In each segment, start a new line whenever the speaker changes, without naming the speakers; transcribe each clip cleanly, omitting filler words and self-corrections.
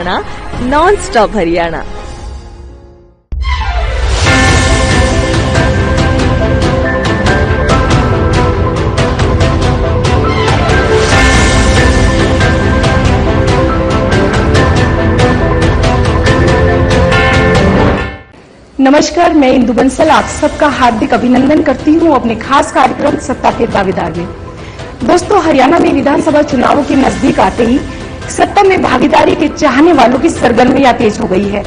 Non stop Haryana.
नमस्कार, मैं इंदु बंसल आप सबका हार्दिक अभिनंदन करती हूं अपने खास कार्यक्रम सत्ता के दावेदार में। दोस्तों, हरियाणा में विधानसभा चुनावों के नजदीक आते ही सत्ता में भागीदारी के चाहने वालों की सरगर्मियां तेज हो गई है।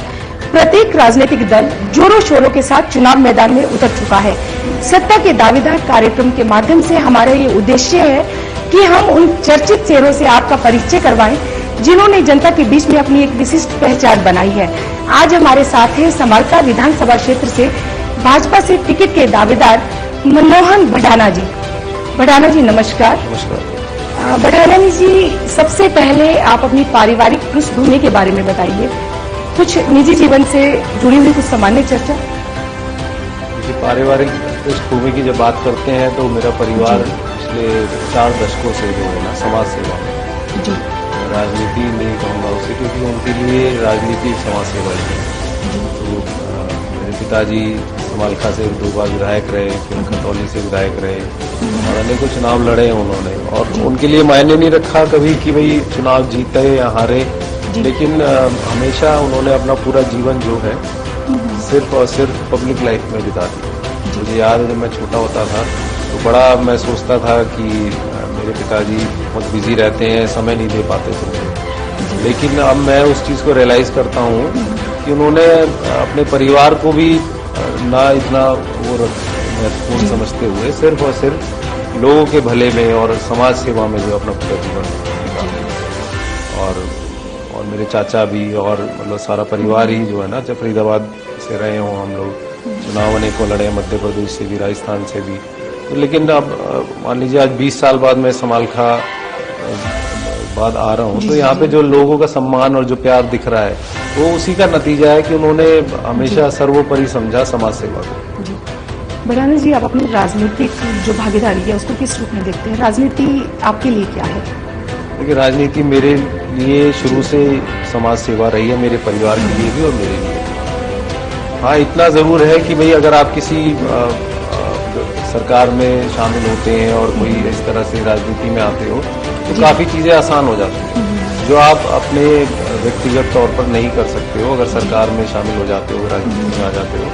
प्रत्येक राजनीतिक दल जोरों शोरों के साथ चुनाव मैदान में उतर चुका है। सत्ता के दावेदार कार्यक्रम के माध्यम से हमारा ये उद्देश्य है कि हम उन चर्चित चेहरों से आपका परिचय करवाएं जिन्होंने जनता के बीच में अपनी एक विशिष्ट पहचान बनाई है। आज हमारे साथ है समालखा विधानसभा क्षेत्र से भाजपा से टिकट के दावेदार मनमोहन भडाना जी। भडाना जी नमस्कार।
नमस्कार।
भडाना जी, सबसे पहले आप अपनी पारिवारिक पृष्ठभूमि के बारे में बताइए, कुछ निजी जीवन से जुड़ी हुई कुछ सामान्य चर्चा।
पारिवारिक पृष्ठभूमि की जब बात करते हैं तो मेरा परिवार पिछले 4 दशकों से जो है ना समाज सेवा में
जी।
राजनीति नहीं कहूँगा उसे, क्योंकि उनके लिए राजनीति समाज सेवा ही है। तो मेरे पिताजी समालखा से 2 बार विधायक रहे, फिर खतौली से विधायक रहे और अनेकों चुनाव लड़े उन्होंने, और उनके लिए मायने नहीं रखा कभी कि भाई चुनाव जीते या हारे, लेकिन हमेशा उन्होंने अपना पूरा जीवन जो है सिर्फ और सिर्फ पब्लिक लाइफ में बिता दी। मुझे याद है जब मैं छोटा होता था तो बड़ा मैं सोचता था कि मेरे पिताजी बहुत बिजी रहते हैं, समय नहीं दे पाते थे, लेकिन अब मैं उस चीज़ को रियलाइज करता हूँ कि उन्होंने अपने परिवार को भी ना इतना वो महत्वपूर्ण समझते हुए सिर्फ और सिर्फ लोगों के भले में और समाज सेवा में जो अपना पूरा जीवन निकाला। और मेरे चाचा भी और मतलब सारा परिवार ही जो है ना, जब फरीदाबाद से रहे हों हम लोग, चुनाव अनेकों लड़े, मध्य प्रदेश से भी, राजस्थान से भी। तो लेकिन अब मान लीजिए आज 20 साल बाद मैं समालखा बाद आ रहा हूँ, तो यहाँ पे जो लोगों का सम्मान और जो प्यार दिख रहा है वो उसी का नतीजा है कि उन्होंने हमेशा सर्वोपरि समझा समाज सेवा को।
भडाना जी, आप अपनी राजनीतिक जो भागीदारी है उसको किस रूप में देखते हैं? राजनीति आपके लिए क्या है?
देखिए, राजनीति मेरे लिए शुरू से समाज सेवा रही है, मेरे परिवार के लिए भी और मेरे लिए। हाँ, इतना जरूर है कि भाई अगर आप किसी सरकार में शामिल होते हैं और कोई इस तरह से राजनीति में आते हो तो काफी चीजें आसान हो जाती हैं जो आप अपने व्यक्तिगत तौर पर नहीं कर सकते हो। अगर सरकार में शामिल हो जाते हो, राजनीति में आ जाते हो,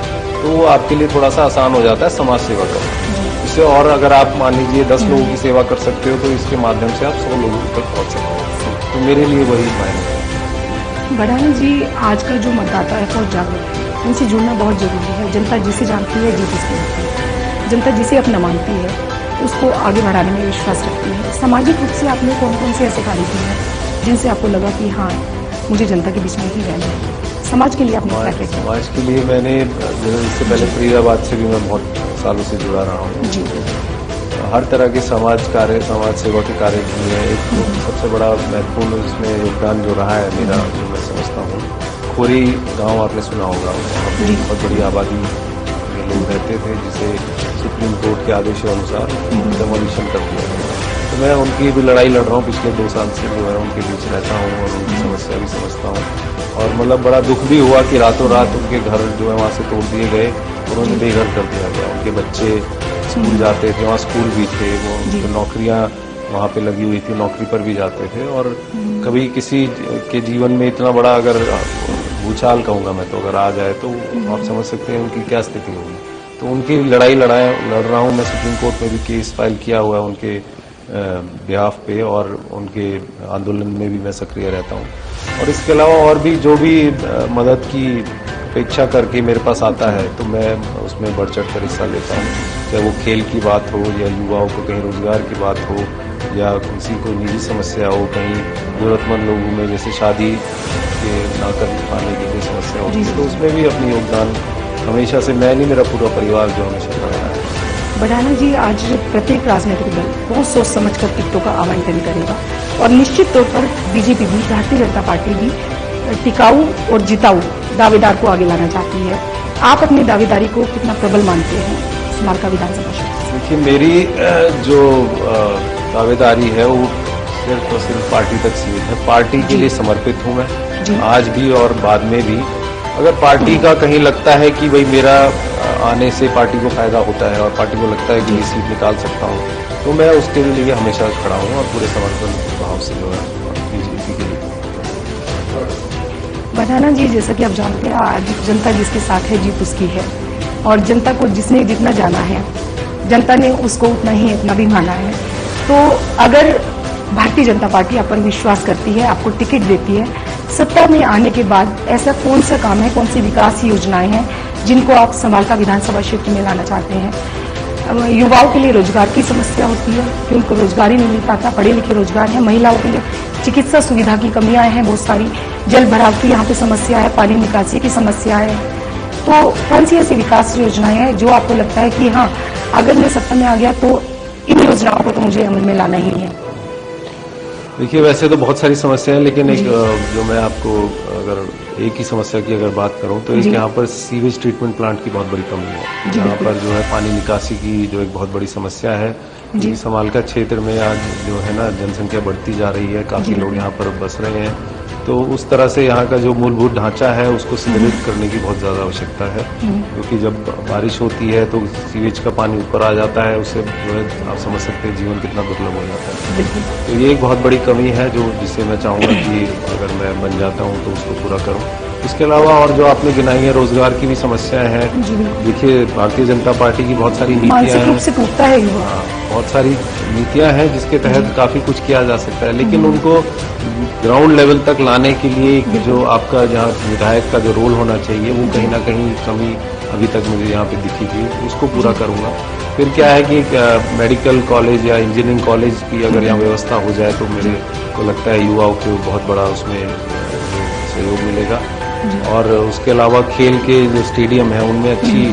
तो वो आपके लिए थोड़ा सा आसान हो जाता है समाज सेवा करना। इससे और अगर आप मान लीजिए 10 लोगों की सेवा कर सकते हो तो इसके माध्यम से आप 100 लोगों तक पहुंच सकते हो। तो मेरे लिए वही मायने है।
भडाना जी, आज का जो मतदाता है बहुत जागरूक है, उनसे जुड़ना बहुत जरूरी है। जनता जिसे जानती है, जीत उसको होती है। जनता जिसे अपना मानती है उसको आगे बढ़ाने में विश्वास रखती है। सामाजिक रूप से आपने कौन कौन से ऐसे कार्य किए हैं जिनसे आपको लगा कि हाँ, मुझे जनता के बीच में ही रहना है? समाज के लिए आपने क्या किया?
समाज के लिए मैंने इससे पहले फरीदाबाद से भी मैं बहुत सालों से जुड़ा रहा हूँ जी। हर तरह के समाज सेवा के कार्य किए हैं। एक तो सबसे बड़ा महत्वपूर्ण इसमें योगदान जो रहा है मेरा, जो मैं समझता हूँ, खोरी गाँव आपने सुना होगा, वहाँ पर बहुत बड़ी आबादी लोग रहते थे जिसे सुप्रीम कोर्ट के आदेश के अनुसार डेमोलिशन कर दिया गया। तो मैं उनकी भी लड़ाई लड़ रहा हूँ पिछले 2 साल से, जो है उनके बीच रहता हूँ और उनकी समस्या भी समझता हूँ। और मतलब बड़ा दुख भी हुआ कि रातों रात उनके घर जो है वहाँ से तोड़ दिए गए और उन्हें बेघर कर दिया गया। उनके बच्चे स्कूल जाते थे, वहाँ स्कूल भी थे, वो नौकरियाँ वहाँ पे लगी हुई थी, नौकरी पर भी जाते थे। और कभी किसी के जीवन में इतना बड़ा अगर भूचाल कहूँगा मैं, तो अगर आ जाए तो आप समझ सकते हैं उनकी क्या स्थिति होगी। तो उनकी लड़ रहा हूँ मैं। सुप्रीम कोर्ट में भी केस फाइल किया हुआ है उनके बिहाफ पे, और उनके आंदोलन में भी मैं सक्रिय रहता हूँ। और इसके अलावा और भी जो भी मदद की अपेक्षा करके मेरे पास आता है तो मैं उसमें बढ़ चढ़ कर हिस्सा लेता हूँ, चाहे वो खेल की बात हो या युवाओं को कहीं रोजगार की बात हो या किसी को निजी समस्या हो, कहीं जरूरतमंद लोगों में जैसे शादी के ना कर पाने की कोई समस्या होती है, तो उसमें भी अपनी योगदान हमेशा से मैं नहीं, मेरा पूरा परिवार जो हमेशा कर रहा है।
भडाना जी, आज प्रत्येक राजनीतिक दल बहुत सोच समझकर टिकटों का आवंटन करेगा और निश्चित तौर पर बीजेपी भी, भारतीय जनता पार्टी भी टिकाऊ और जिताऊ दावेदार को आगे लाना चाहती है। आप अपनी दावेदारी को कितना प्रबल मानते हैं समालखा विधानसभा क्षेत्र?
देखिए, मेरी जो दावेदारी है वो सिर्फ और सिर्फ पार्टी तक सीमित है। पार्टी के लिए समर्पित हूँ मैं आज भी और बाद में भी। अगर पार्टी का कहीं लगता है कि भाई मेरा आने से पार्टी को फायदा होता है और पार्टी को लगता है कि ये सीट निकाल सकता हूँ, तो मैं उसके लिए हमेशा खड़ा हूँ और पूरे समर्पण भाव से जो है बीजेपी के लिए।
बढ़ाना जी, जैसा कि आप जानते हैं, आज जनता जिसके साथ है जीत उसकी है, और जनता को जिसने जितना जाना है जनता ने उसको उतना ही इतना भी माना है। तो अगर भारतीय जनता पार्टी आप पर विश्वास करती है, आपको टिकट देती है, सत्ता में आने के बाद ऐसा कौन सा काम है, कौन सी विकास योजनाएं हैं जिनको आप समालखा विधानसभा क्षेत्र में लाना चाहते हैं? युवाओं के लिए रोजगार की समस्या होती है कि उनको रोजगार ही नहीं मिल पाता, पढ़े लिखे रोजगार है। महिलाओं के लिए चिकित्सा सुविधा की कमियां हैं बहुत सारी, जल भराव की यहाँ पे समस्या है, पानी निकासी की समस्या है। तो कौन सी ऐसी विकास योजनाएं हैं जो आपको लगता है कि हाँ, अगर मैं सत्ता में आ गया तो इन योजनाओं को तो मुझे अमल में लाना ही है?
देखिए, वैसे तो बहुत सारी समस्याएं हैं, लेकिन एक जो मैं आपको अगर एक ही समस्या की अगर बात करूं तो एक यहाँ पर सीवेज ट्रीटमेंट प्लांट की बहुत बड़ी कमी है। यहाँ पर जो है पानी निकासी की जो एक बहुत बड़ी समस्या है। समालखा क्षेत्र में आज जो है ना जनसंख्या बढ़ती जा रही है, काफी लोग यहाँ पर बस रहे हैं, तो उस तरह से यहाँ का जो मूलभूत ढांचा है उसको सुदृढ़ करने की बहुत ज्यादा आवश्यकता है। क्योंकि जब बारिश होती है तो सीवेज का पानी ऊपर आ जाता है, उससे जो है आप समझ सकते हैं जीवन कितना दुर्लभ हो जाता है। तो ये एक बहुत बड़ी कमी है जो जिससे मैं चाहूंगा कि अगर मैं बन जाता हूँ तो उसको पूरा करूँ। इसके अलावा और जो आपने गिनाई है रोजगार की भी समस्याएं हैं। देखिए, भारतीय जनता पार्टी की बहुत सारी नीतियां हैं, बहुत सारी नीतियां हैं जिसके तहत काफी कुछ किया जा सकता है, लेकिन उनको ग्राउंड लेवल तक लाने के लिए जो आपका जहाँ विधायक का जो रोल होना चाहिए वो कहीं ना कहीं कमी अभी तक मुझे यहाँ पे दिखी थी, उसको पूरा करूंगा। फिर क्या है कि मेडिकल कॉलेज या इंजीनियरिंग कॉलेज की अगर यहाँ व्यवस्था हो जाए तो मेरे को लगता है युवाओं को बहुत बड़ा उसमें सहयोग मिलेगा। और उसके अलावा खेल के जो स्टेडियम है उनमें अच्छी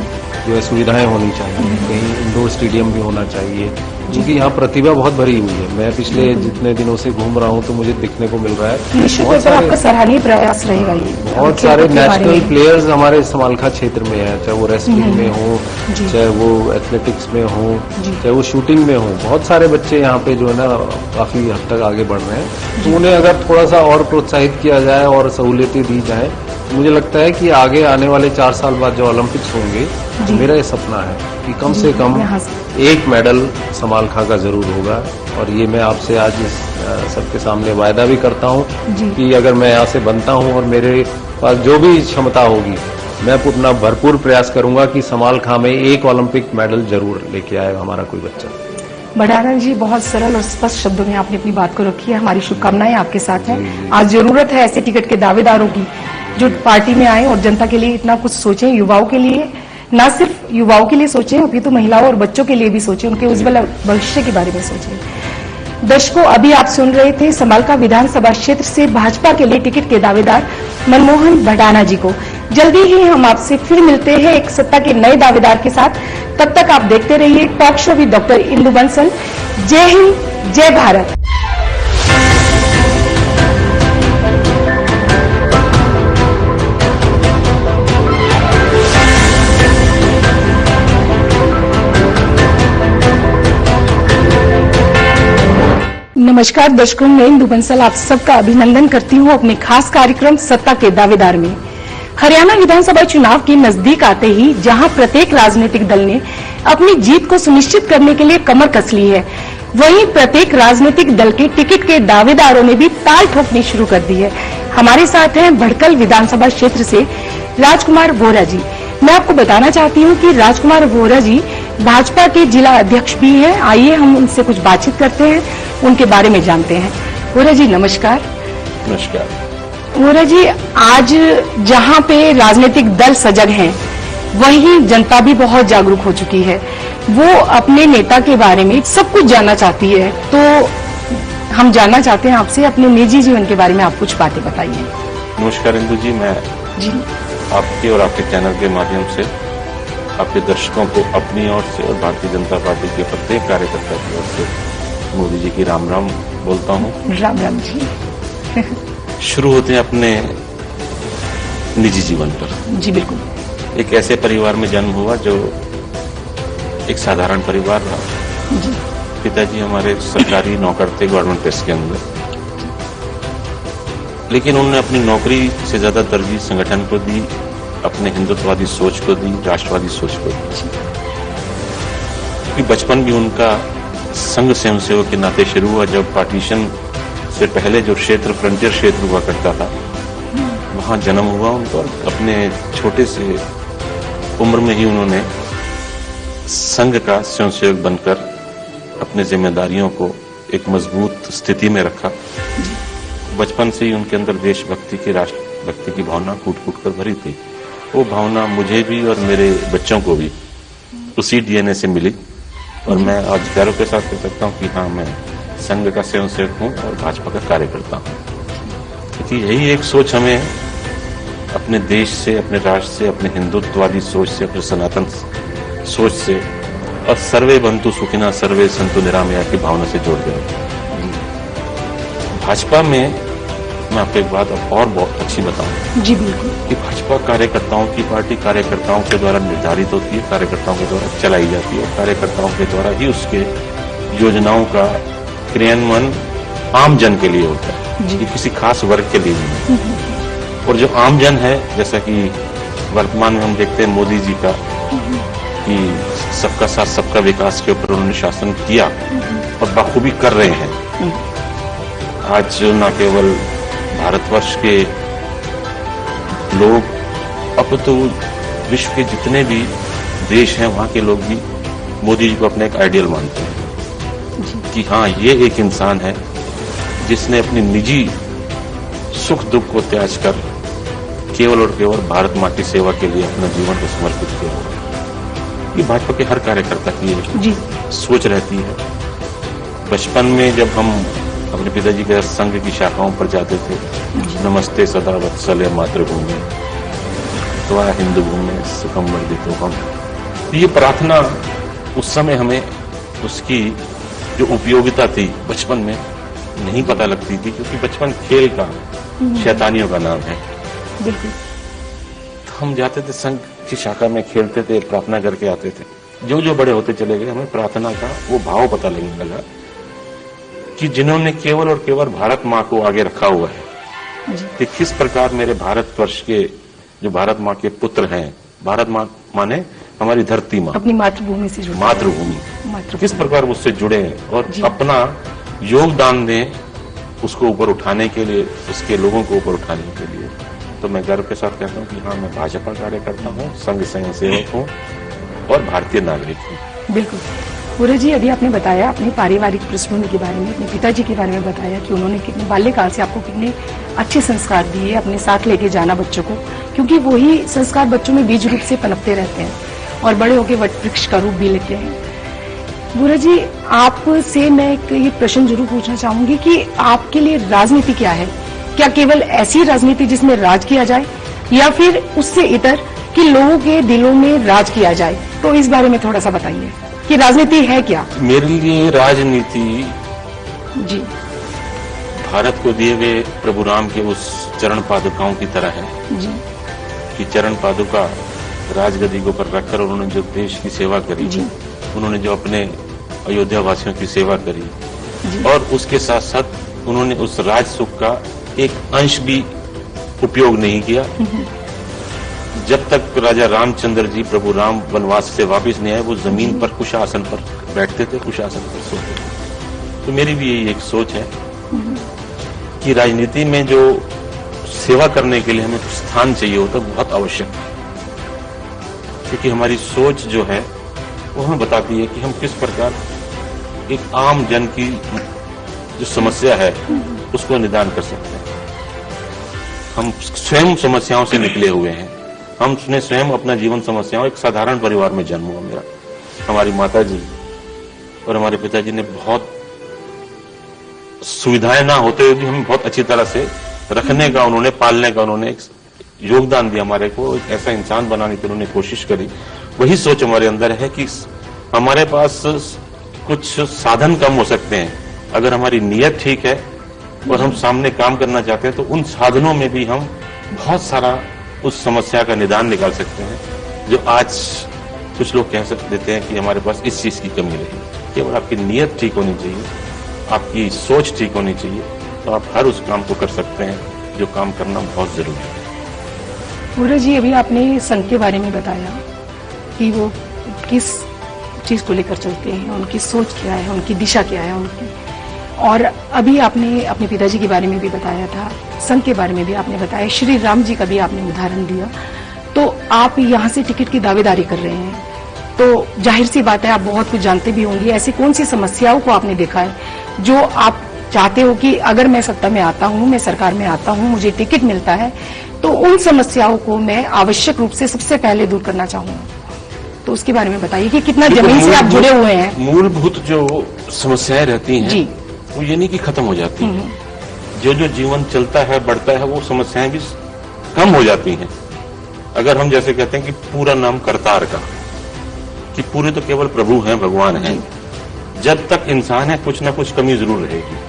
जो है सुविधाएं होनी चाहिए, कहीं इंडोर स्टेडियम भी होना चाहिए, क्योंकि यहाँ प्रतिभा बहुत भरी हुई है। मैं पिछले जितने दिनों से घूम रहा हूँ तो मुझे देखने को मिल रहा है
बहुत सारे आपका सराहनीय प्रयास रहेगा ये।
बहुत सारे नेशनल प्लेयर्स हमारे समालखा क्षेत्र में हैं, चाहे वो रेसलिंग में हो, चाहे वो एथलेटिक्स में हो, चाहे वो शूटिंग में हो। बहुत सारे बच्चे यहाँ पे जो है ना काफी हद तक आगे बढ़ रहे हैं। तो उन्हें अगर थोड़ा सा और प्रोत्साहित किया जाए और सहूलियतें दी जाए, मुझे लगता है कि आगे आने वाले 4 साल बाद जो ओलंपिक्स होंगे, मेरा ये सपना है कि कम से कम एक मेडल समालखा का जरूर होगा। और ये मैं आपसे आज सबके सामने वायदा भी करता हूँ कि अगर मैं यहाँ से बनता हूँ और मेरे पास जो भी क्षमता होगी, मैं अपना भरपूर प्रयास करूंगा कि समालखा में एक ओलंपिक मेडल जरूर लेके आए हमारा कोई बच्चा।
बढ़ाना जी, बहुत सरल और स्पष्ट शब्दों में आपने अपनी बात को रखी है। हमारी शुभकामनाएं आपके साथ हैं। आज जरूरत है ऐसे टिकट के दावेदारों की जो पार्टी में आए और जनता के लिए इतना कुछ सोचें, युवाओं के लिए, ना सिर्फ युवाओं के लिए सोचें, अभी तो महिलाओं और बच्चों के लिए भी सोचें, उनके उज्जवल भविष्य के बारे में सोचें। दर्शकों, अभी आप सुन रहे थे समालखा विधानसभा क्षेत्र से भाजपा के लिए टिकट के दावेदार मनमोहन भडाना जी को। जल्दी ही हम आपसे फिर मिलते हैं एक सत्ता के नए दावेदार के साथ। तब तक आप देखते रहिए talk show with doctor Indu Bansal. जय हिंद, जय भारत। नमस्कार दर्शकों, मैं इंदु बंसल आप सबका अभिनंदन करती हूं अपने खास कार्यक्रम सत्ता के दावेदार में। हरियाणा विधानसभा चुनाव के नजदीक आते ही जहां प्रत्येक राजनीतिक दल ने अपनी जीत को सुनिश्चित करने के लिए कमर कस ली है, वहीं प्रत्येक राजनीतिक दल के टिकट के दावेदारों ने भी ताल ठोकनी शुरू कर दी है। हमारे साथ हैं भड़कल विधानसभा क्षेत्र से राजकुमार वोरा जी। मैं आपको बताना चाहती हूँ कि राजकुमार वोरा जी भाजपा के जिला अध्यक्ष भी हैं। आइए हम उनसे कुछ बातचीत करते हैं, उनके बारे में जानते हैं। वोरा जी नमस्कार।
नमस्कार।
वोरा जी, आज जहाँ पे राजनीतिक दल सजग हैं, वहीं जनता भी बहुत जागरूक हो चुकी है। वो अपने नेता के बारे में सब कुछ जानना चाहती है, तो हम जानना चाहते हैं आपसे अपने निजी जीवन के बारे में आप कुछ बातें बताइए।
नमस्कार इंदु जी, मैं आपके और आपके चैनल के माध्यम से आपके दर्शकों को अपनी ओर से और भारतीय जनता पार्टी के प्रत्येक कार्यकर्ता की ओर से मोदी जी की राम राम बोलता हूँ।
राम राम जी।
शुरू होते हैं अपने निजी जीवन पर।
जी बिल्कुल।
एक ऐसे परिवार में जन्म हुआ जो एक साधारण परिवार रहा। पिताजी हमारे सरकारी नौकर थे गवर्नमेंट प्रेस के अंदर। लेकिन उन्होंने अपनी नौकरी से ज्यादा तरजीह संगठन को दी, अपने हिंदुत्ववादी सोच को दी, राष्ट्रवादी सोच को दी। क्योंकि बचपन भी उनका संघ स्वयंसेवक के नाते शुरू हुआ। जब पार्टीशन से पहले जो क्षेत्र फ्रंटियर क्षेत्र हुआ करता था, वहां जन्म हुआ उनका। अपने छोटे से उम्र में ही उन्होंने संघ का स्वयंसेवक बनकर अपने जिम्मेदारियों को एक मजबूत स्थिति में रखा। बचपन से ही उनके अंदर देशभक्ति की, राष्ट्रभक्ति की भावना कूट-कूट कर भरी थी। वो भावना मुझे भी और मेरे बच्चों को भी उसी डीएनए से मिली। और मैं आज गर्व के साथ कह सकता हूँ कि हाँ, मैं संघ का स्वयंसेवक हूँ और भाजपा का कार्यकर्ता हूँ। क्योंकि यही एक सोच हमें अपने देश से, अपने राष्ट्र से, अपने हिंदुत्ववादी सोच से, अपने सनातन सोच से और सर्वे बंतु सुखिना सर्वे संतु निरामया की भावना से जोड़ गया। भाजपा में मैं आपको एक बात और बहुत अच्छी बताऊं
जी बिल्कुल,
कि भाजपा कार्यकर्ताओं की पार्टी कार्यकर्ताओं के द्वारा निर्धारित होती है, कार्यकर्ताओं के द्वारा चलाई जाती है, कार्यकर्ताओं के द्वारा ही उसके योजनाओं का क्रियान्वयन आम जन के लिए होता है, ये किसी खास वर्ग के लिए नहीं। और जो आम जन है, जैसा कि वर्तमान में हम देखते हैं मोदी जी का कि सबका साथ सबका विकास के ऊपर उन्होंने शासन किया और बखूबी कर रहे हैं। आज न केवल भारतवर्ष के लोग, अब तो विश्व के जितने भी देश हैं वहां के लोग भी मोदी जी को अपने एक आइडियल मानते हैं कि हाँ, ये एक इंसान है जिसने अपनी निजी सुख दुख को त्याग कर केवल और केवल भारत माँ की सेवा के लिए अपना जीवन को समर्पित किया। ये भाजपा के हर कार्यकर्ता की सोच रहती है। बचपन में जब हम अपने पिताजी के संघ की शाखाओं पर जाते थे, नमस्ते सदा वत्सल्य मातृभूमि त्वा हिंदू भूमि सुखम वर्धितो हम, ये प्रार्थना उस समय हमें उसकी जो उपयोगिता थी बचपन में नहीं पता लगती थी, क्योंकि बचपन खेल का, शैतानियों का नाम है।
बिल्कुल,
तो हम जाते थे संघ की शाखा में, खेलते थे, प्रार्थना करके आते थे। जो जो बड़े होते चले गए, हमें प्रार्थना का वो भाव पता लगने लगा कि जिन्होंने केवल और केवल भारत माँ को आगे रखा हुआ है, कि किस प्रकार मेरे भारतवर्ष के जो भारत माँ के पुत्र हैं, भारत माँ माने हमारी धरती माँ,
अपनी मातृभूमि से जुड़े,
मातृभूमि किस प्रकार उससे जुड़े हैं और अपना योगदान दें उसको ऊपर उठाने के लिए, उसके लोगों को ऊपर उठाने के लिए। तो मैं गर्व के साथ कहता हूँ कि हाँ, मैं भाजपा कार्यकर्ता हूँ, संघ स्वयंसेवक हूँ और भारतीय नागरिक हूँ।
बिल्कुल पूरे जी, अभी आपने बताया अपनी पारिवारिक पृष्ठभूमि के बारे में, अपने पिताजी के बारे में बताया कि उन्होंने कितने बाल्यकाल से आपको कितने अच्छे संस्कार दिए, अपने साथ लेके जाना बच्चों को, क्योंकि वही संस्कार बच्चों में बीज रूप से पनपते रहते हैं और बड़े होकर वट वृक्ष का रूप भी लेते हैं। बुरा जी, आपसे मैं एक ये प्रश्न जरूर पूछना चाहूंगी कि आपके लिए राजनीति क्या है? क्या केवल ऐसी राजनीति जिसमें राज किया जाए, या फिर उससे इतर कि लोगों के दिलों में राज किया जाए? तो इस बारे में थोड़ा सा बताइए कि राजनीति है क्या?
मेरे लिए राजनीति
जी
भारत को दिए गए प्रभु राम के उस चरण पादुकाओं की तरह है
जी
कि चरण पादुका राजगद्दी को पर रखकर उन्होंने जो देश की सेवा करी, उन्होंने जो अपने अयोध्या वासियों की सेवा करी और उसके साथ साथ उन्होंने उस राज सुख का एक अंश भी उपयोग नहीं किया। जब तक राजा रामचंद्र जी, प्रभु राम वनवास से वापस नहीं आए, वो जमीन पर कुश आसन पर बैठते थे, कुश आसन पर सोते थे। तो मेरी भी यही एक सोच है कि राजनीति में जो सेवा करने के लिए हमें स्थान चाहिए होता है, बहुत आवश्यक है, क्योंकि हमारी सोच जो है वो हमें बताती है कि हम किस प्रकार एक आम जन की जो समस्या है उसको निदान कर सकते हैं। हम स्वयं समस्याओं से निकले हुए हैं, हमने स्वयं अपना जीवन समस्याओं, एक साधारण परिवार में जन्म हुआ मेरा। हमारी माता जी और हमारे पिताजी ने बहुत सुविधाएं ना होते हुए भी हमें बहुत अच्छी तरह से रखने का, उन्होंने पालने का उन्होंने एक योगदान दिया, हमारे को एक ऐसा इंसान बनाने की उन्होंने कोशिश करी। वही सोच हमारे अंदर है कि हमारे पास कुछ साधन कम हो सकते हैं, अगर हमारी नीयत ठीक है और हम सामने काम करना चाहते हैं तो उन साधनों में भी हम बहुत सारा उस समस्या का निदान निकाल सकते हैं। जो आज कुछ लोग कह देते हैं कि हमारे पास इस चीज की कमी रही, केवल आपकी नीयत ठीक होनी चाहिए, आपकी सोच ठीक होनी चाहिए, तो आप हर उस काम को कर सकते हैं जो काम करना बहुत जरूरी है।
पूरा जी, अभी आपने संघ के बारे में बताया कि वो किस चीज को लेकर चलते हैं, उनकी सोच क्या है, उनकी दिशा क्या है उनकी, और अभी आपने अपने पिताजी के बारे में भी बताया था, संघ के बारे में भी आपने बताया, श्री राम जी का भी आपने उदाहरण दिया। तो आप यहाँ से टिकट की दावेदारी कर रहे हैं, तो जाहिर सी बात है आप बहुत कुछ जानते भी होंगे। ऐसी कौन सी समस्याओं को आपने देखा है जो आप चाहते हो कि अगर मैं सत्ता में आता हूँ, मैं सरकार में आता हूँ, मुझे टिकट मिलता है, तो उन समस्याओं को मैं आवश्यक रूप से सबसे पहले दूर करना चाहूंगा। तो उसके बारे में बताइए कि कितना जमीन से आप जुड़े हुए हैं।
मूलभूत जो समस्याएं रहती हैं
जी,
वो ये नहीं कि खत्म हो जाती हैं, जो जो जीवन चलता है बढ़ता है वो समस्याएं भी कम हो जाती हैं। अगर हम जैसे कहते हैं कि पूरा नाम करतार का, कि पूरे तो केवल प्रभु हैं, भगवान हैं, जब तक इंसान है कुछ ना कुछ कमी जरूर रहेगी।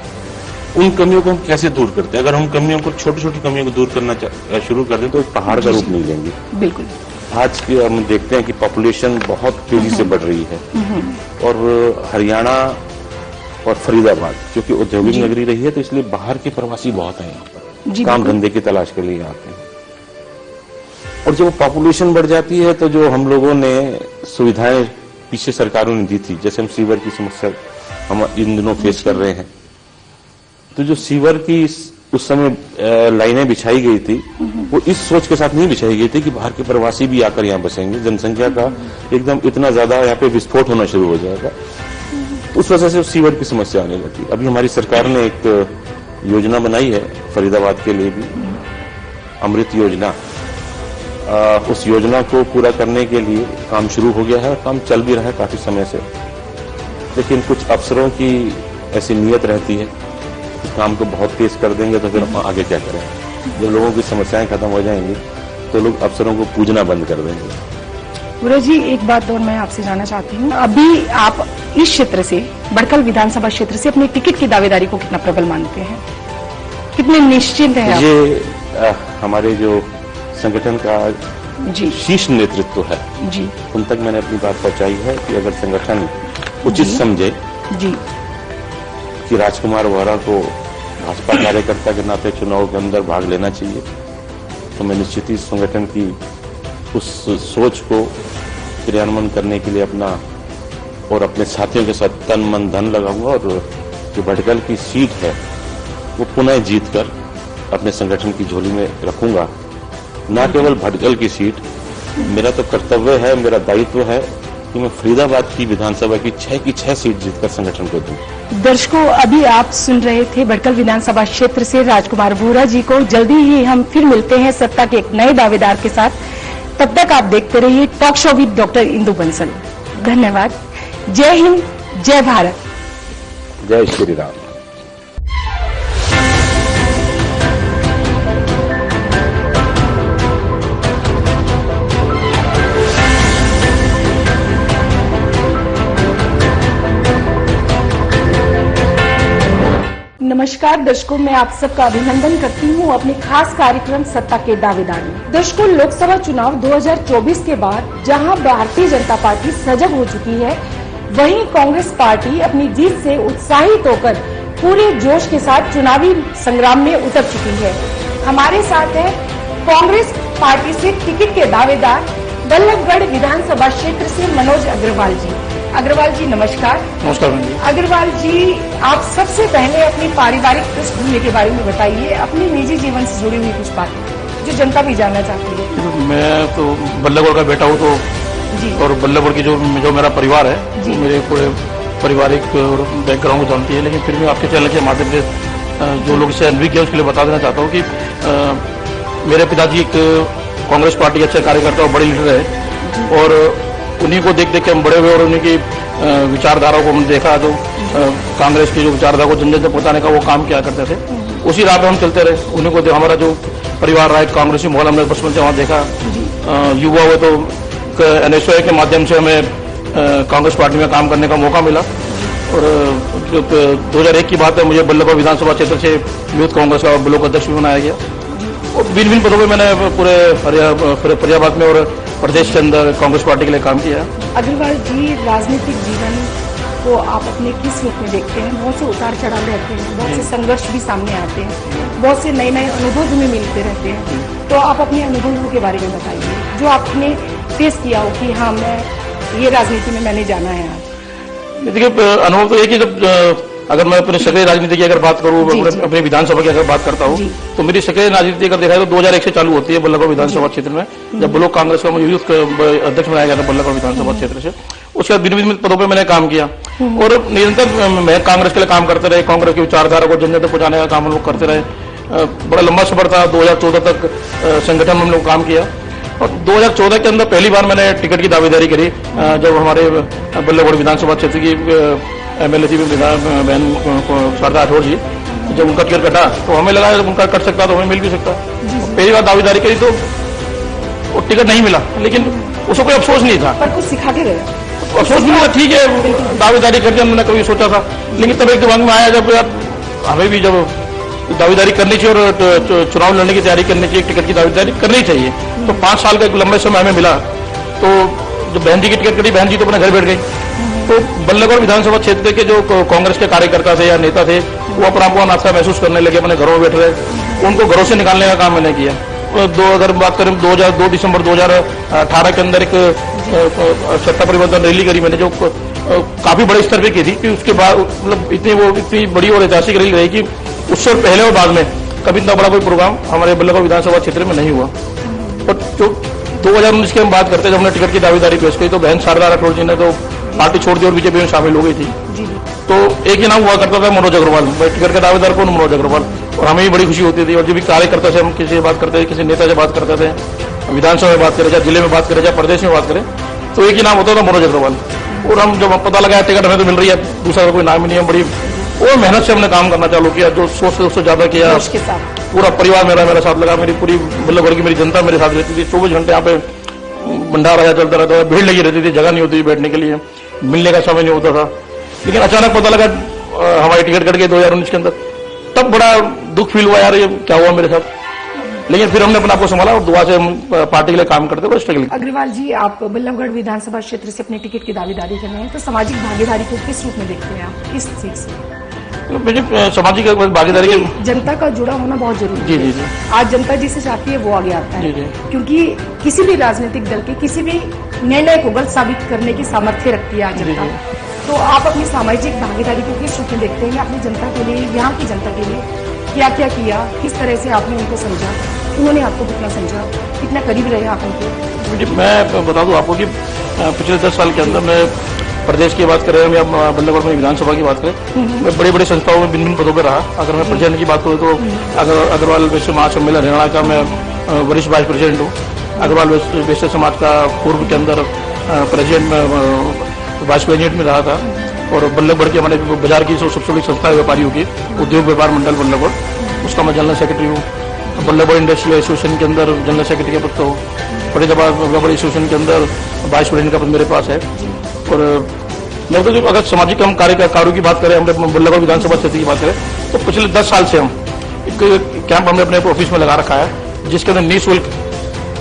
उन कमियों को हम कैसे दूर करते हैं? अगर हम कमियों को, छोटी छोटी कमियों को दूर करना शुरू कर दें तो एक पहाड़ का रूप नहीं लेंगे।
बिल्कुल।
आज की हम देखते हैं कि पॉपुलेशन बहुत तेजी से बढ़ रही है, और हरियाणा और फरीदाबाद क्योंकि औद्योगिक नगरी रही है, तो इसलिए बाहर के प्रवासी बहुत हैं यहाँ पर, काम धंधे की तलाश के लिए आते हैं। और जब पॉपुलेशन बढ़ जाती है तो जो हम लोगों ने सुविधाएं पीछे सरकारों ने दी थी, जैसे हम सीवर की समस्या हम इन दिनों फेस कर रहे हैं, तो जो सीवर की उस समय लाइनें बिछाई गई थी वो इस सोच के साथ नहीं बिछाई गई थी कि बाहर के प्रवासी भी आकर यहाँ बसेंगे, जनसंख्या का एकदम इतना ज्यादा यहाँ पे विस्फोट होना शुरू हो जाएगा। तो उस वजह से सीवर की समस्या आने लगी। अभी हमारी सरकार ने एक योजना बनाई है फरीदाबाद के लिए भी, अमृत योजना। उस योजना को पूरा करने के लिए काम शुरू हो गया है, काम चल भी रहा है काफी समय से, लेकिन कुछ अफसरों की ऐसी नीयत रहती है कि काम को बहुत तेज कर देंगे तो फिर आगे क्या करें। जब लोगों की समस्याएं खत्म हो जाएंगी तो लोग अफसरों को पूजना बंद कर देंगे।
पूरा जी, एक बात और मैं आपसे जानना चाहती हूँ, अभी आप इस क्षेत्र से, बड़कल विधानसभा क्षेत्र से अपने टिकट की दावेदारी को कितना प्रबल मानते हैं, कितने निश्चिंत हैं आप?
ये हमारे जो संगठन का
जी
शीर्ष नेतृत्व है
जी,
उन तक मैंने अपनी बात पहुंचाई है कि अगर संगठन उचित समझे
जी
कि राजकुमार वोहरा को भाजपा कार्यकर्ता के नाते चुनाव के अंदर भाग लेना चाहिए, तो मैं निश्चित ही संगठन की उस सोच को क्रियान्वयन करने के लिए अपना और अपने साथियों के साथ तन मन धन लगाऊंगा, और जो भटकल की सीट है वो पुनः जीत कर अपने संगठन की झोली में रखूंगा। न केवल भटकल की सीट, मेरा तो कर्तव्य है, मेरा दायित्व है कि मैं फरीदाबाद की विधानसभा की 6 सीट जीतकर संगठन को दूं।
दर्शकों, अभी आप सुन रहे थे भटकल विधानसभा क्षेत्र से राजकुमार वोहरा जी को। जल्दी ही हम फिर मिलते हैं सत्ता के एक नए दावेदार के साथ। तब तक आप देखते रहिए talk show with doctor Indu Bansal. धन्यवाद। जय हिंद, जय भारत,
जय श्री राम।
नमस्कार दर्शकों, मैं आप सबका अभिनंदन करती हूं अपने खास कार्यक्रम सत्ता के दावेदार में। दर्शकों, लोकसभा चुनाव 2024 के बाद जहां भारतीय जनता पार्टी सजग हो चुकी है, वहीं कांग्रेस पार्टी अपनी जीत से उत्साहित होकर पूरे जोश के साथ चुनावी संग्राम में उतर चुकी है। हमारे साथ है कांग्रेस पार्टी से टिकट के दावेदार बल्लभगढ़ विधानसभा क्षेत्र से मनोज अग्रवाल जी। अग्रवाल जी नमस्कार।
नमस्कार बहन जी।
अग्रवाल जी, आप सबसे पहले अपनी पारिवारिक पृष्ठभूमि के बारे में बताइए, अपनी निजी जीवन से जुड़ी हुई कुछ बातें जो जनता भी जानना चाहती है।
मैं तो बल्लभगढ़ का बेटा हूँ तो
जी,
और बल्लभगढ़ की जो मेरा परिवार है
जी,
मेरे पूरे पारिवारिक बैकग्राउंड को जानती है, लेकिन फिर भी आपके चैनल के माध्यम से जो लोग इससे अनभिज्ञ है उसके लिए बता देना चाहता हूँ कि मेरे पिताजी एक कांग्रेस पार्टी के अच्छे कार्यकर्ता और बड़े लीडर है, और उन्हीं को देख देख के हम बड़े हुए और उन्हीं की विचारधारा को हमने देखा। तो कांग्रेस की जो विचारधारा को जन जन तक पहुंचाने का वो काम किया करते थे, उसी राह पे हम चलते रहे। उन्हीं को हमारा जो परिवार रहा है कांग्रेसी माहौल हमने बचपन से वहाँ देखा। युवा हुए तो NSY के माध्यम से हमें कांग्रेस पार्टी में काम करने का मौका मिला, और 2001 की बात है, मुझे बल्लभगढ़ विधानसभा क्षेत्र से यूथ कांग्रेस का ब्लॉक अध्यक्ष भी बनाया गया, और भिन्न भिन्न पदों पर मैंने पूरे फरीदाबाद में और प्रदेश के अंदर कांग्रेस पार्टी के लिए काम किया।
अग्रवाल जी, राजनीतिक जीवन को आप अपने किस रूप में देखते हैं? बहुत से उतार चढ़ाव रहते हैं, बहुत से संघर्ष भी सामने आते हैं, बहुत से नए नए अनुभव हमें मिलते रहते हैं। तो आप अपने अनुभवों के बारे में बताइए, जो आपने फेस किया हो कि हाँ, मैं ये राजनीति में मैंने जाना है आज।
देखिए, अनुभव तो एक ही, जब अगर मैं अपने सक्रिय राजनीति की अगर बात करूँ, अपने विधानसभा की अगर बात करता हूँ, तो मेरी सक्रिय राजनीति अगर देखा जाए तो 2001 से चालू होती है बल्लभगढ़ विधानसभा क्षेत्र में, जब ब्लॉक कांग्रेस का मुझे यूथ अध्यक्ष बनाया गया था बल्लभगढ़ विधानसभा क्षेत्र से। उसके बाद भिन्न पदों पर मैंने काम किया और निरंतर मैं कांग्रेस के लिए काम करते रहे, कांग्रेस की विचारधारा को जन जन तक पहुंचाने का काम हम लोग करते रहे। बड़ा लंबा सफर था, 2014 तक संगठन में हम लोग काम किया और 2014 के अंदर पहली बार मैंने टिकट की दावेदारी करी, जब हमारे बल्लभगढ़ विधानसभा क्षेत्र की MLA थी बहन शारदा राठौर जी, जब उनका टिकट कटा तो हमें लगा जब उनका कट सकता तो हमें मिल भी सकता। पहली बार दावेदारी करी तो वो टिकट नहीं मिला, लेकिन उसको कोई अफसोस नहीं था।
पर कुछ सिखा के गए,
अफसोस नहीं था, ठीक है दावेदारी करके हमने कभी सोचा था, लेकिन तब एक दिमाग में आया जब यार हमें भी जब दावेदारी करनी चाहिए और चुनाव लड़ने की तैयारी करनी चाहिए, टिकट की दावेदारी करनी चाहिए। तो 5 साल का एक लंबे समय हमें मिला, तो जब बहन जी की टिकट कटी, बहन जी तो अपने घर बैठ गई। तो बल्लभगढ़ विधानसभा क्षेत्र के जो कांग्रेस के कार्यकर्ता थे या नेता थे, वो अपना आपको अनाथा महसूस करने लगे, अपने घरों में बैठ रहे, उनको घरों से निकालने का काम मैंने किया। अगर बात करें 2 दिसंबर 2018 के अंदर एक सत्ता परिवर्तन रैली करी मैंने, जो काफी बड़े स्तर पे की थी, कि उसके बाद मतलब इतनी बड़ी और ऐतिहासिक रैली रही कि उससे पहले और बाद में कभी इतना बड़ा कोई प्रोग्राम हमारे बल्लभगढ़ विधानसभा क्षेत्र में नहीं हुआ। और जो 2019 की हम बात करते हैं, जब हमने टिकट की दावेदारी पेश की, तो बहन शारदा राठौर जी ने तो पार्टी छोड़ दी और बीजेपी में शामिल हो गई थी। तो एक ही नाम हुआ करता था, मनोज अग्रवाल, टिकट का दावेदार कौन? मनोज अग्रवाल। और हमें भी बड़ी खुशी होती थी, और जो भी कार्यकर्ता से हम किसी से बात करते थे, किसी नेता से बात करते थे, विधानसभा में बात करें, चाहे जिले में बात करें, चाहे प्रदेश में बात करें, तो एक ही नाम होता था, मनोज अग्रवाल। और हम जब पता लगाया टिकट हमें तो मिल रही है, दूसरा कोई नाम ही नहीं है, बड़ी और मेहनत से हमने काम करना चालू किया, जो सोच से उससे ज्यादा किया। पूरा परिवार मेरा साथ लगा, मेरी पूरी बल्लभगढ़ की मेरी जनता मेरे साथ रहती थी। 24 घंटे यहाँ पे भंडारा चलता रहता था, भीड़ लगी रहती थी, जगह नहीं होती थी बैठने के लिए, मिलने का समय नहीं होता था। लेकिन अचानक पता लगा हमारी टिकट कट गई 2019 के अंदर, तब बड़ा दुख फील हुआ, यार ये क्या हुआ मेरे साथ। लेकिन फिर हमने अपने आप को संभाला और दुआ से हम पार्टी के लिए काम करते हुए स्ट्रगल।
अग्रवाल जी, आप बल्लभगढ़ विधानसभा क्षेत्र से अपने टिकट की दावेदारी कर रहे हैं, तो सामाजिक भागीदारी को किस रूप में देखते हैं आप, किस चीज से?
सामाजिक भागीदारी के
जनता का जुड़ा होना बहुत जरूरी है।
जी।
आज जनता जिसे चाहती है वो आगे आता है।
जी।
क्योंकि किसी भी राजनीतिक दल के किसी भी निर्णय को गलत साबित करने की सामर्थ्य रखती है आज जनता। तो आप अपनी सामाजिक भागीदारी को किस रूप में देखते हैं? अपनी जनता के लिए, यहाँ की जनता के लिए क्या क्या किया, किस तरह से आपने उनको समझा, उन्होंने आपको कितना समझा, कितना करीब रहे आप उनको?
मैं बता दूं आपको कि पिछले 10 साल के अंदर मैं प्रदेश की बात करें या बल्लभगढ़ में विधानसभा की बात करें, मैं बड़ी बड़ी संस्थाओं में भिन्न पदों पर रहा। अगर मैं प्रेसिडेंट की बात करूँ तो अग्रवाल वैश्य महासम्मेलन हरियाणा का मैं वरिष्ठ वाइस प्रेसिडेंट हूँ। अग्रवाल वैश्य समाज का पूर्व के अंदर प्रेसिडेंट में वाइस प्रेसिडेंट में रहा था। और बल्लभगढ़ की हमारे बाजार की सबसे बड़ी संस्था है व्यापारियों की, उद्योग व्यापार मंडल बल्लभगढ़, उसका मैं जनरल सेक्रेटरी हूँ। बल्लभगढ़ इंडस्ट्रियल एसोसिएशन के अंदर जनरल सेक्रेटरी का पद तो फरीदाबाद बल्लभगढ़ एसोसिएशन के अंदर वाइस प्रेसिडेंट का पद मेरे पास है। और मैं तो अगर सामाजिक कार्यों की बात करें, हमने बल्लभगढ़ विधानसभा क्षेत्र की बात करें, तो पिछले 10 साल से हम एक कैंप हमने अपने ऑफिस में लगा रखा है, जिसके अंदर निःशुल्क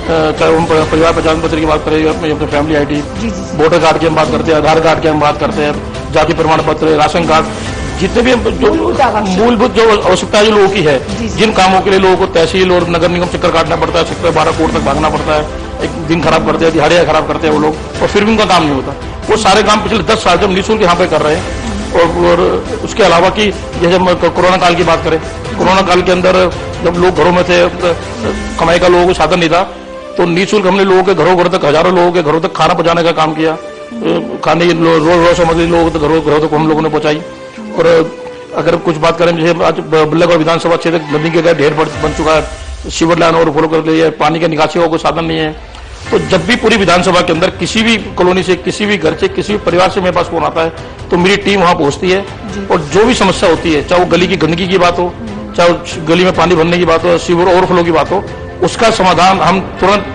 चाहे हम परिवार पहचान पत्र की बात करें, अपने फैमिली ID, वोटर कार्ड की हम बात करते हैं, आधार कार्ड की हम बात करते हैं, जाति प्रमाण पत्र, राशन कार्ड, जितने भी जो मूलभूत जो आवश्यकता जो लोगों की है, जिन कामों के लिए लोगों को तहसील और नगर निगम चक्कर काटना पड़ता है, सेक्टर 12 कोर्ट तक भागना पड़ता है, एक दिन खराब करते हैं, दिहाड़ियां खराब करते हैं वो लोग, और फिर भी उनका काम नहीं होता। वो सारे काम पिछले 10 साल जब निःशुल्क यहाँ पे कर रहे हैं। और उसके अलावा कि जैसे हम कोरोना काल की बात करें, कोरोना काल के अंदर जब लोग घरों में थे, कमाई का लोगों को साधन नहीं था, तो निःशुल्क हमने लोगों के घरों तक, हजारों लोगों के घरों तक खाना पहुंचाने का काम किया। खाने की रोज सामग्री लोगों तक घरों तक हम लोगों ने पहुंचाई। और अगर कुछ बात करें, जैसे आज बल्लभगढ़ विधानसभा क्षेत्र नदी के ढेर बन चुका है, सीवर लाइन और फॉलो कर लिए, पानी के निकासी का कोई साधन नहीं है। तो जब भी पूरी विधानसभा के अंदर किसी भी कॉलोनी से, किसी भी घर से, किसी भी परिवार से मेरे पास फोन आता है, तो मेरी टीम वहां पहुंचती है। और जो भी समस्या होती है, चाहे वो गली की गंदगी की बात हो, चाहे गली में पानी भरने की बात हो, सीवर ओवरफ्लो की बात हो, उसका समाधान हम तुरंत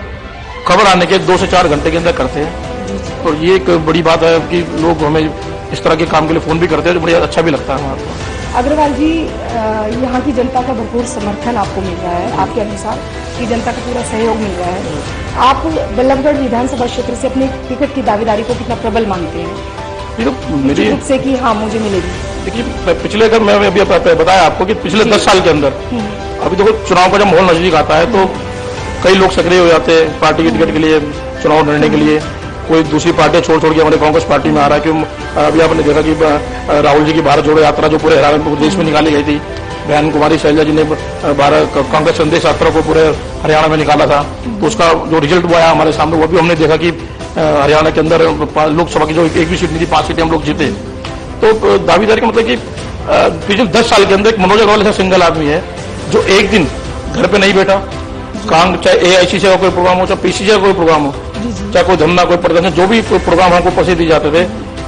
खबर आने के 2 से 4 घंटे के अंदर करते हैं। और ये एक बड़ी बात है कि लोग हमें इस तरह के काम के लिए फोन भी करते हैं, तो बड़ा अच्छा भी लगता है हमारे को।
अग्रवाल जी, यहाँ की जनता का भरपूर समर्थन आपको मिल रहा है, आपके अनुसार कि जनता का पूरा सहयोग मिल रहा है। आप बल्लभगढ़ विधानसभा क्षेत्र से अपने टिकट की दावेदारी को कितना प्रबल मानते हैं?
ये तो मेरी
खुद से कि हाँ मुझे मिलेगी।
देखिए पिछले, अगर मैं अभी बताया आपको कि पिछले 10 साल के अंदर, अभी देखो चुनाव का जब माहौल नजदीक आता है तो कई लोग सक्रिय हो जाते हैं पार्टी के टिकट के लिए, चुनाव लड़ने के लिए। कोई दूसरी पार्टी छोड़ के हमारे कांग्रेस पार्टी में आ रहा है। कि अभी आपने देखा कि राहुल जी की भारत जोड़ो यात्रा जो पूरे हरियाणा देश में निकाली गई थी, बहन कुमारी शैलजा जी ने भारत कांग्रेस संदेश यात्रा को पूरे हरियाणा में निकाला था, तो उसका जो रिजल्ट हुआ है हमारे सामने, वो भी हमने देखा कि हरियाणा के अंदर लोकसभा की जो एक भी सीट नहीं थी, 5 सीटें हम लोग जीते। तो दावेदारी का मतलब कि पिछले 10 साल के अंदर एक मनोज अग्रवाल ऐसा सिंगल आदमी है जो एक दिन घर पे नहीं बैठा, चाहे AIC से कोई प्रोग्राम हो, चाहे PC से कोई प्रोग्राम हो, चाहे कोई धरना, कोई प्रदर्शन, जो भी प्रोग्राम हमको पैसे दिए जाते थे,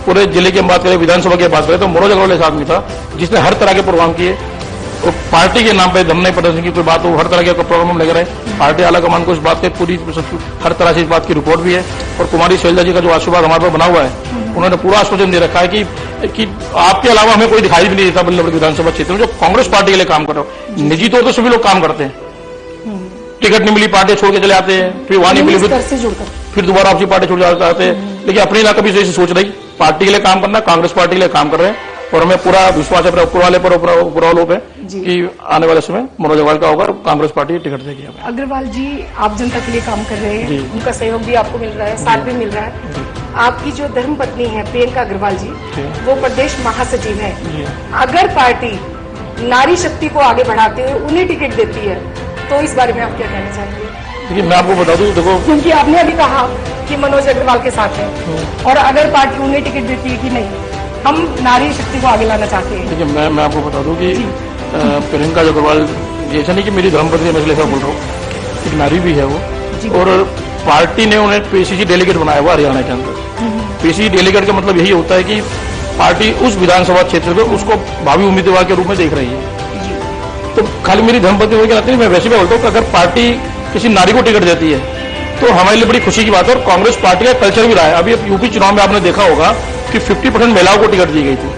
पूरे जिले की बात करें, विधानसभा की बात करें, तो मनोज अग्रवाल ऐसा आदमी था जिसने हर तरह के प्रोग्राम किए। और पार्टी के नाम पे धरने प्रदर्शन की कोई बात हो, हर तरह के प्रोग्राम हम लग रहे हैं। पार्टी आलाकमान को इस बात के पूरी हर तरह से इस बात की रिपोर्ट भी है। और कुमारी शैलजा जी का जो आशीर्वाद हमारे पास बना हुआ है, उन्होंने पूरा आश्वासन दे रखा है कि आपके अलावा हमें कोई दिखाई भी नहीं देता बल्लभगढ़ विधानसभा क्षेत्र में जो कांग्रेस पार्टी के लिए काम कर रहा हो। निजी तौर पर सभी लोग काम करते हैं, टिकट नहीं मिली पार्टी छोड़ के चले आते हैं, फिर वहां नहीं मिली फिर दोबारा आपसी पार्टी छोड़ जाते हैं। लेकिन अपने इलाका भी जैसे सोच रही पार्टी के लिए काम करना, कांग्रेस पार्टी के लिए काम कर रहे हैं। और हमें पूरा विश्वास है ऊपर वाले पर, पूरा लोग है कि आने वाले समय मनोज अग्रवाल का होगा, कांग्रेस पार्टी टिकट देगी हमें।
अग्रवाल जी आप जनता के लिए काम कर रहे हैं, उनका सहयोग भी आपको मिल रहा है, साथ भी मिल रहा है। आपकी जो धर्मपत्नी है प्रियंका अग्रवाल जी, वो प्रदेश महासचिव है। अगर पार्टी नारी शक्ति को आगे बढ़ाते हुए उन्हें टिकट देती है तो इस बारे में आप क्या कहना चाहेंगे?
देखिए मैं आपको बता दूं, देखो
क्योंकि आपने अभी कहा कि मनोज अग्रवाल के साथ है, और अगर पार्टी उन्हें टिकट देती है कि नहीं हम नारी शक्ति को आगे लाना चाहते हैं।
देखिए मैं आपको बता दूं कि प्रियंका अग्रवाल ऐसा नहीं कि मेरी धर्मपत्नी मैं इसलिए ऐसा बोल रहा हूँ, एक नारी भी है वो, और पार्टी ने उन्हें PCC डेलीगेट बनाया हुआ हरियाणा के अंदर। PCC डेलीगेट का मतलब यही होता है कि पार्टी उस विधानसभा क्षेत्र को उसको भावी उम्मीदवार के रूप में देख रही है। तो खाली मेरी धर्मपत्नी होगी नहीं, मैं वैसे भी बोलता हूँ कि अगर पार्टी किसी नारी को टिकट देती है तो हमारे लिए बड़ी खुशी की बात है। और कांग्रेस पार्टी का कल्चर भी रहा है। अभी यूपी चुनाव में आपने देखा होगा कि 50% महिलाओं को टिकट दी गई थी।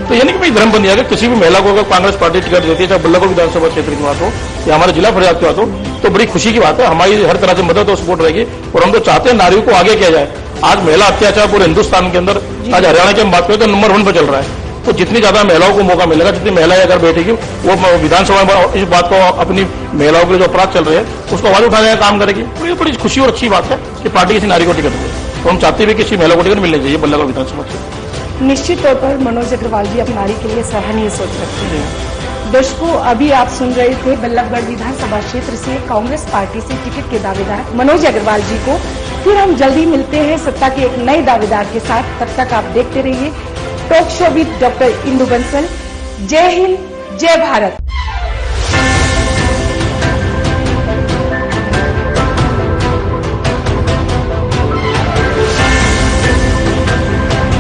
तो यानी कि मेरी धर्मपत्नी अगर किसी भी महिला को अगर कांग्रेस पार्टी टिकट देती है, चाहे बल्लभगढ़ विधानसभा क्षेत्र की बात हो या हमारे जिला फरियाद की बात हो, तो बड़ी खुशी की बात है। हमारी हर तरह से मदद और सपोर्ट रहेगी। और हम तो चाहते हैं नारियों को आगे किया जाए। आज महिला अत्याचार पूरे हिंदुस्तान के अंदर, आज हरियाणा की हम बात करें तो नंबर 1 पर चल रहा है। तो जितनी ज्यादा महिलाओं को मौका मिलेगा, जितनी महिलाएं अगर बैठेगी, वो विधानसभा में इस बात को अपनी महिलाओं के लिए जो अपराध चल रहे हैं उसको आवाज उठाने का काम करेगी। तो बड़ी खुशी और अच्छी बात है कि पार्टी किसी नारी को टिकट दे। तो हम चाहते भी किसी महिला को टिकट मिलनी चाहिए बल्लभगढ़ विधानसभा से।
निश्चित तौर पर मनोज अग्रवाल जी अपनी नारी के लिए सराहनीय सोच रखते हैं। दर्शकों अभी आप सुन रहे थे बल्लभगढ़ विधानसभा क्षेत्र से कांग्रेस पार्टी से टिकट के दावेदार मनोज अग्रवाल जी को। फिर हम जल्दी मिलते हैं सत्ता के एक नए दावेदार के साथ। तब तक आप देखते रहिए talk show with doctor Indu Bansal. जय हिंद, जय भारत।